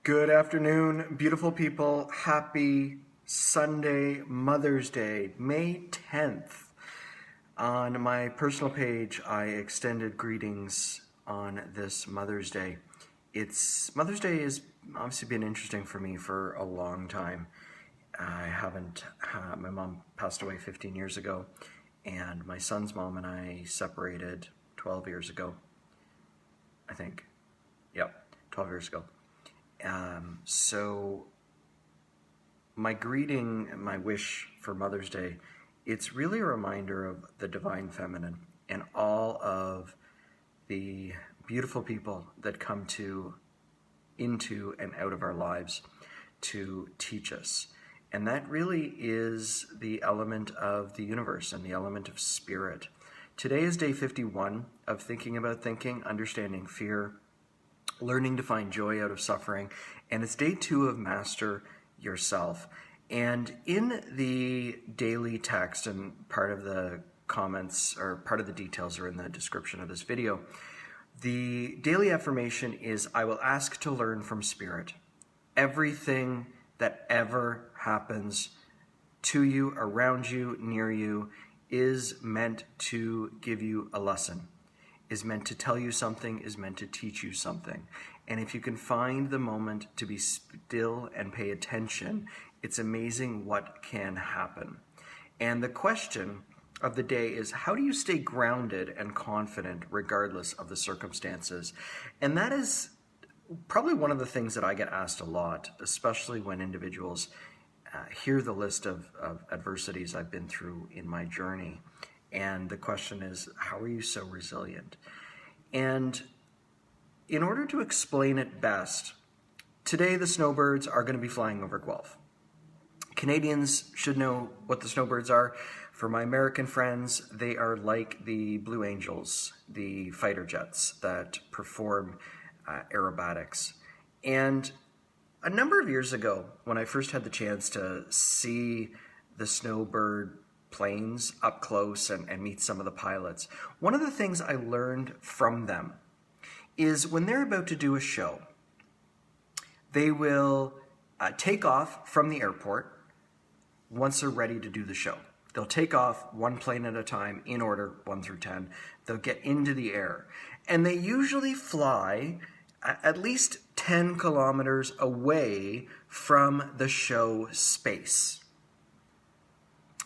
Good afternoon, beautiful people. Happy Sunday, Mother's Day, May 10th. On my personal page, I extended greetings on this Mother's Day. Mother's Day has obviously been interesting for me for a long time. My mom passed away 15 years ago, and my son's mom and I separated 12 years ago, I think. Yep, 12 years ago. So my greeting, my wish for Mother's Day, it's really a reminder of the Divine Feminine and all of the beautiful people that come into and out of our lives to teach us. And that really is the element of the universe and the element of spirit. Today is day 51 of Thinking About Thinking, Understanding Fear, Learning to Find Joy Out of Suffering, and it's day 2 of Master Yourself. And in the daily text, and part of the comments or part of the details are in the description of this video, the daily affirmation is, I will ask to learn from Spirit. Everything that ever happens to you, around you, near you, is meant to give you a lesson, is meant to tell you something, is meant to teach you something. And if you can find the moment to be still and pay attention, it's amazing what can happen. And the question of the day is, how do you stay grounded and confident regardless of the circumstances? And that is probably one of the things that I get asked a lot, especially when individuals hear the list of adversities I've been through in my journey. And the question is, how are you so resilient? And in order to explain it best, today the snowbirds are going to be flying over Guelph. Canadians should know what the snowbirds are. For my American friends, they are like the Blue Angels, the fighter jets that perform aerobatics. And a number of years ago, when I first had the chance to see the snowbird planes up close and meet some of the pilots, one of the things I learned from them is when they're about to do a show, they will take off from the airport once they're ready to do the show. They'll take off one plane at a time in order, 1 through 10. They'll get into the air. And they usually fly at least 10 kilometers away from the show space.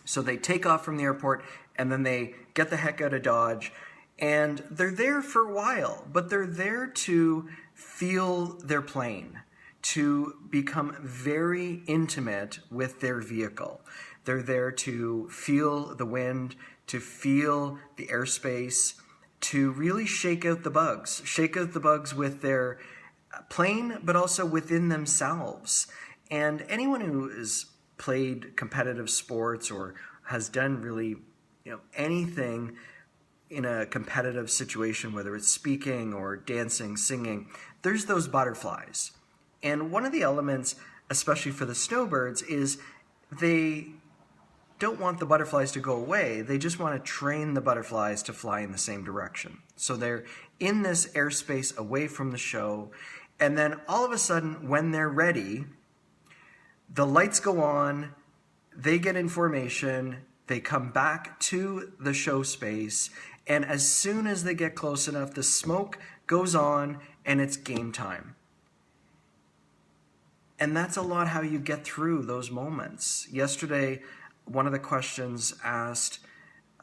So they take off from the airport and then they get the heck out of Dodge, and they're there for a while, but they're there to feel their plane, to become very intimate with their vehicle. They're there to feel the wind, to feel the airspace, to really shake out the bugs with their plane, but also within themselves. And anyone who has played competitive sports or has done really, anything in a competitive situation, whether it's speaking or dancing, singing, there's those butterflies. And one of the elements, especially for the snowbirds, is they don't want the butterflies to go away. They just want to train the butterflies to fly in the same direction. So they're in this airspace away from the show, and then all of a sudden, when they're ready, the lights go on, they get in formation, they come back to the show space, and as soon as they get close enough, the smoke goes on and it's game time. And that's a lot how you get through those moments. Yesterday, one of the questions asked,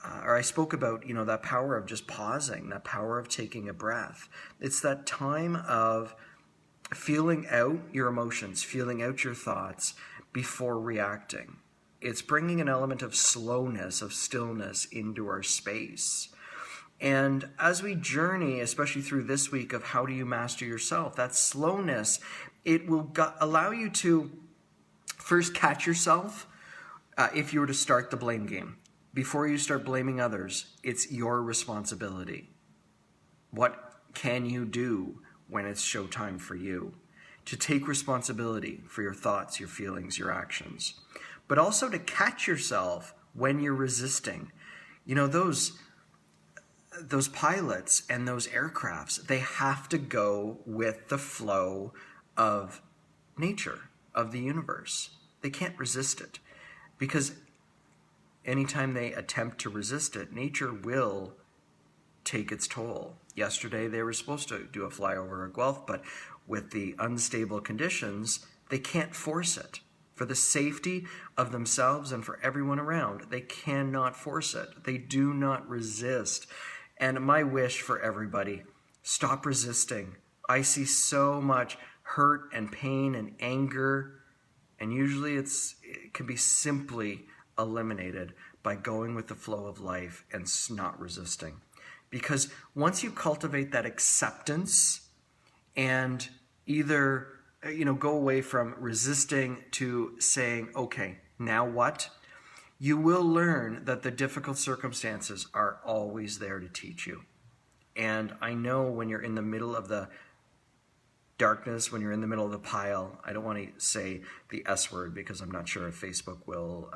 I spoke about, that power of just pausing, that power of taking a breath. It's that time of feeling out your emotions, feeling out your thoughts before reacting. It's bringing an element of slowness, of stillness into our space. And as we journey, especially through this week of how do you master yourself, that slowness, it will allow you to first catch yourself if you were to start the blame game. Before you start blaming others, it's your responsibility. What can you do when it's showtime for you? To take responsibility for your thoughts, your feelings, your actions. But also to catch yourself when you're resisting. Those pilots and those aircrafts, they have to go with the flow of nature of the universe. They can't resist it, because anytime they attempt to resist it, nature will take its toll. Yesterday they were supposed to do a flyover of Guelph, but with the unstable conditions, they can't force it. For the safety of themselves and for everyone around, they cannot force it. They do not resist. And my wish for everybody, stop resisting. I see so much hurt and pain and anger, and usually it can be simply eliminated by going with the flow of life and not resisting. Because once you cultivate that acceptance and either go away from resisting to saying, okay, now what? You will learn that the difficult circumstances are always there to teach you. And I know when you're in the middle of the darkness, when you're in the middle of the pile, I don't want to say the S word because I'm not sure if Facebook will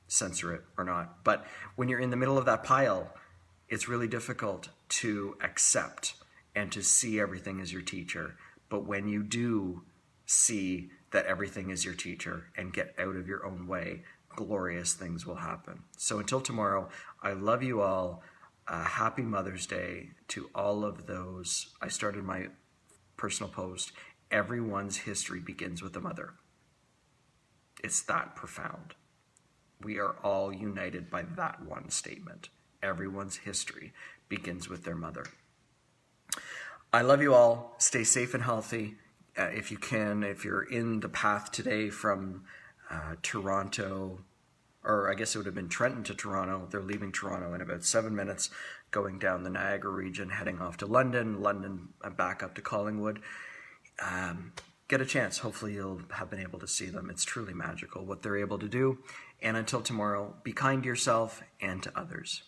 censor it or not. But when you're in the middle of that pile, it's really difficult to accept and to see everything as your teacher. But when you do see that everything is your teacher and get out of your own way, glorious things will happen. So until tomorrow, I love you all. Happy Mother's Day to all of those. I started my personal post. Everyone's history begins with a mother. It's that profound. We are all united by that one statement. Everyone's history begins with their mother. I love you all. Stay safe and healthy. If you can, if you're in the path today from Toronto, or I guess it would have been Trenton to Toronto. They're leaving Toronto in about 7 minutes, going down the Niagara region, heading off to London back up to Collingwood. Get a chance. Hopefully you'll have been able to see them. It's truly magical what they're able to do. And until tomorrow, be kind to yourself and to others.